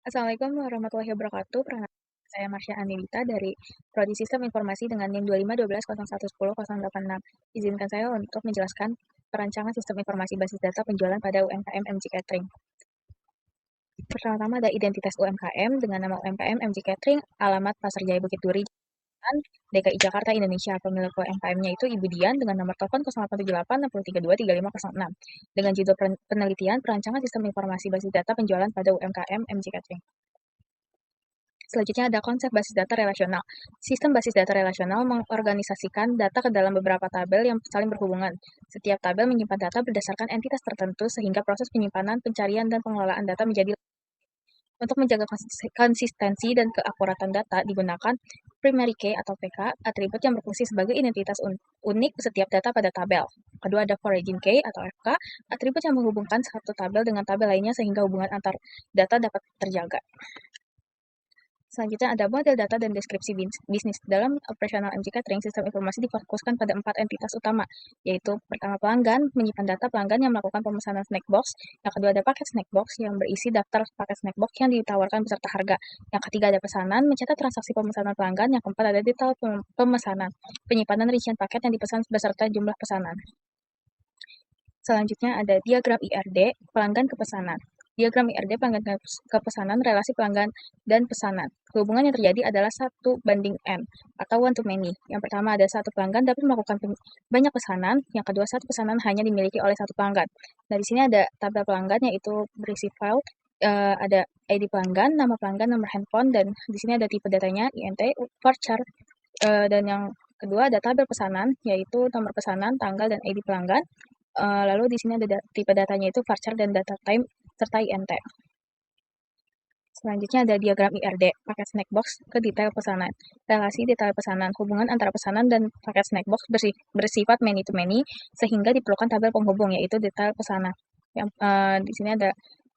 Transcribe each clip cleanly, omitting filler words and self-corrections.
Assalamualaikum warahmatullahi wabarakatuh. Perkenalkan saya Marsha Anilita dari Prodi Sistem Informasi dengan NIM 251201101086. Izinkan saya untuk menjelaskan perancangan sistem informasi basis data penjualan pada UMKM MG Catering. Pertama-tama ada identitas UMKM dengan nama UMKM MG Catering, alamat Pasar Jaya Bukit Duri, DKI Jakarta, Indonesia. Pemilik UMKM-nya itu Ibu Dian dengan nomor telepon 0878 632 3506. Dengan judul penelitian perancangan sistem informasi basis data penjualan pada UMKM MG Catering. Selanjutnya ada konsep basis data relasional. Sistem basis data relasional mengorganisasikan data ke dalam beberapa tabel yang saling berhubungan. Setiap tabel menyimpan data berdasarkan entitas tertentu sehingga proses penyimpanan, pencarian, dan pengelolaan data menjadi untuk menjaga konsistensi dan keakuratan data digunakan primary key atau PK, atribut yang berfungsi sebagai identitas unik setiap data pada tabel. Kedua ada foreign key atau FK, atribut yang menghubungkan satu tabel dengan tabel lainnya sehingga hubungan antar data dapat terjaga. Selanjutnya ada model data dan deskripsi bisnis. Dalam operasional MG Catering, sistem informasi difokuskan pada 4 entitas utama, yaitu pertama pelanggan, menyimpan data pelanggan yang melakukan pemesanan snack box. Yang kedua ada paket snack box yang berisi daftar paket snack box yang ditawarkan beserta harga. Yang ketiga ada pesanan, mencatat transaksi pemesanan pelanggan. Yang keempat ada detail pemesanan, penyimpanan rincian paket yang dipesan beserta jumlah pesanan. Selanjutnya ada diagram IRD, pelanggan ke pesanan. Diagram IRD pelanggan ke pesanan, relasi pelanggan dan pesanan. Hubungan yang terjadi adalah 1:n atau one to many. Yang pertama ada satu pelanggan dapat melakukan banyak pesanan, yang kedua satu pesanan hanya dimiliki oleh satu pelanggan. Nah, di sini ada tabel pelanggan yaitu berisi file, ada ID pelanggan, nama pelanggan, nomor handphone, dan di sini ada tipe datanya, INT, voucher, dan yang kedua ada tabel pesanan yaitu nomor pesanan, tanggal, dan ID pelanggan. Lalu di sini ada tipe datanya itu varchar dan data time serta INT. Selanjutnya ada diagram IRD, paket snack box ke detail pesanan. Relasi detail pesanan, hubungan antara pesanan dan paket snack box bersifat many to many sehingga diperlukan tabel penghubung yaitu detail pesanan. Yang di sini ada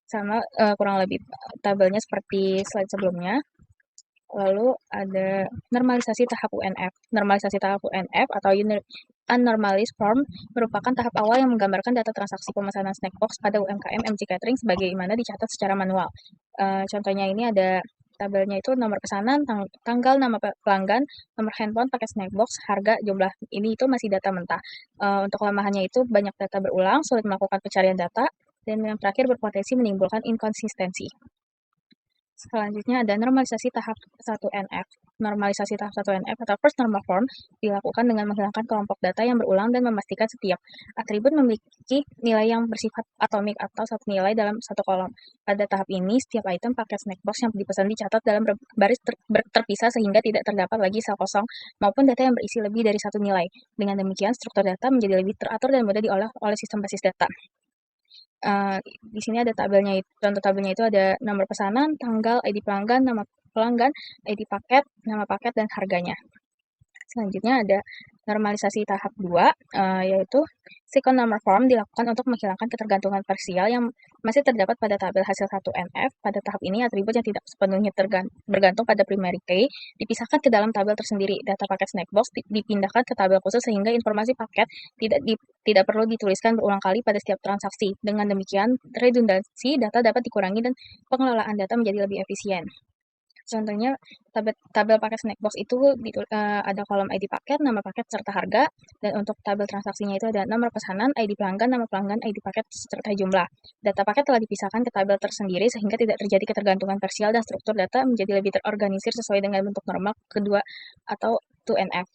sama kurang lebih tabelnya seperti slide sebelumnya. Lalu ada normalisasi tahap UNF. Normalisasi tahap UNF atau Unnormalized Form merupakan tahap awal yang menggambarkan data transaksi pemesanan snack box pada UMKM MG Catering sebagaimana dicatat secara manual. Contohnya ini ada tabelnya itu nomor pesanan, tanggal, nama pelanggan, nomor handphone, paket snack box, harga, jumlah. Ini itu masih data mentah. Untuk kelemahannya itu banyak data berulang, sulit melakukan pencarian data, dan yang terakhir berpotensi menimbulkan inkonsistensi. Selanjutnya ada normalisasi tahap 1NF. Normalisasi tahap 1NF atau First Normal Form dilakukan dengan menghilangkan kelompok data yang berulang dan memastikan setiap atribut memiliki nilai yang bersifat atomik atau satu nilai dalam satu kolom. Pada tahap ini, setiap item paket snack box yang dipesan dicatat dalam baris terpisah sehingga tidak terdapat lagi sel kosong maupun data yang berisi lebih dari satu nilai. Dengan demikian, struktur data menjadi lebih teratur dan mudah diolah oleh sistem basis data. Di sini ada tabelnya, contoh tabelnya itu ada nomor pesanan, tanggal, ID pelanggan, nama pelanggan, ID paket, nama paket, dan harganya. Selanjutnya ada normalisasi tahap 2, yaitu second normal form dilakukan untuk menghilangkan ketergantungan parsial yang masih terdapat pada tabel hasil 1NF. Pada tahap ini, atribut yang tidak sepenuhnya bergantung pada primary key dipisahkan ke dalam tabel tersendiri. Data paket snack box dipindahkan ke tabel khusus sehingga informasi paket tidak perlu dituliskan berulang kali pada setiap transaksi. Dengan demikian, redundansi data dapat dikurangi dan pengelolaan data menjadi lebih efisien. Contohnya tabel paket snack box itu ada kolom ID paket, nama paket, serta harga. Dan untuk tabel transaksinya itu ada nomor pesanan, ID pelanggan, nama pelanggan, ID paket, serta jumlah. Data paket telah dipisahkan ke tabel tersendiri sehingga tidak terjadi ketergantungan parsial dan struktur data menjadi lebih terorganisir sesuai dengan bentuk normal kedua atau 2NF.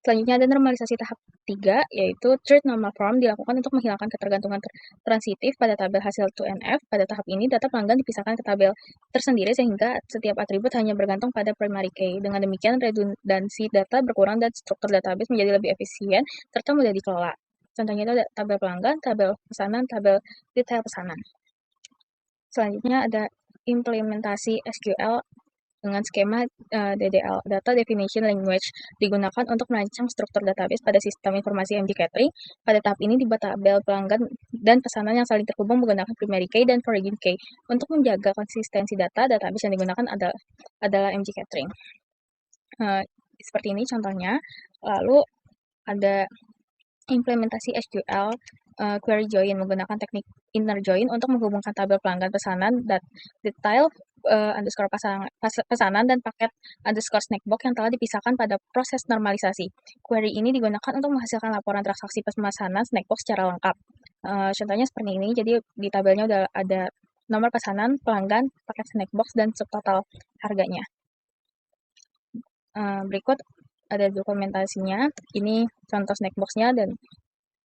Selanjutnya ada normalisasi tahap 3, yaitu third normal form dilakukan untuk menghilangkan ketergantungan transitif pada tabel hasil 2NF. Pada tahap ini, data pelanggan dipisahkan ke tabel tersendiri sehingga setiap atribut hanya bergantung pada primary key. Dengan demikian, redundansi data berkurang dan struktur database menjadi lebih efisien serta mudah dikelola. Contohnya itu ada tabel pelanggan, tabel pesanan, tabel detail pesanan. Selanjutnya ada implementasi SQL dengan skema DDL, Data Definition Language, digunakan untuk merancang struktur database pada sistem informasi MG Catering. Pada tahap ini dibuat tabel pelanggan dan pesanan yang saling terhubung menggunakan primary key dan foreign key. Untuk menjaga konsistensi data, database yang digunakan adalah MG Catering. Seperti ini contohnya. Lalu ada implementasi SQL query join menggunakan teknik inner join untuk menghubungkan tabel pelanggan pesanan dan detail underscore pesanan dan paket underscore snackbox yang telah dipisahkan pada proses normalisasi. Query ini digunakan untuk menghasilkan laporan transaksi pemesanan snackbox secara lengkap. Contohnya seperti ini, jadi di tabelnya udah ada nomor pesanan, pelanggan, paket snackbox, dan subtotal harganya. Berikut ada dokumentasinya, ini contoh snackbox-nya, dan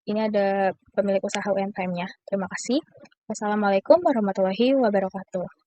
ini ada pemilik usaha UMKM-nya. Terima kasih. Wassalamualaikum warahmatullahi wabarakatuh.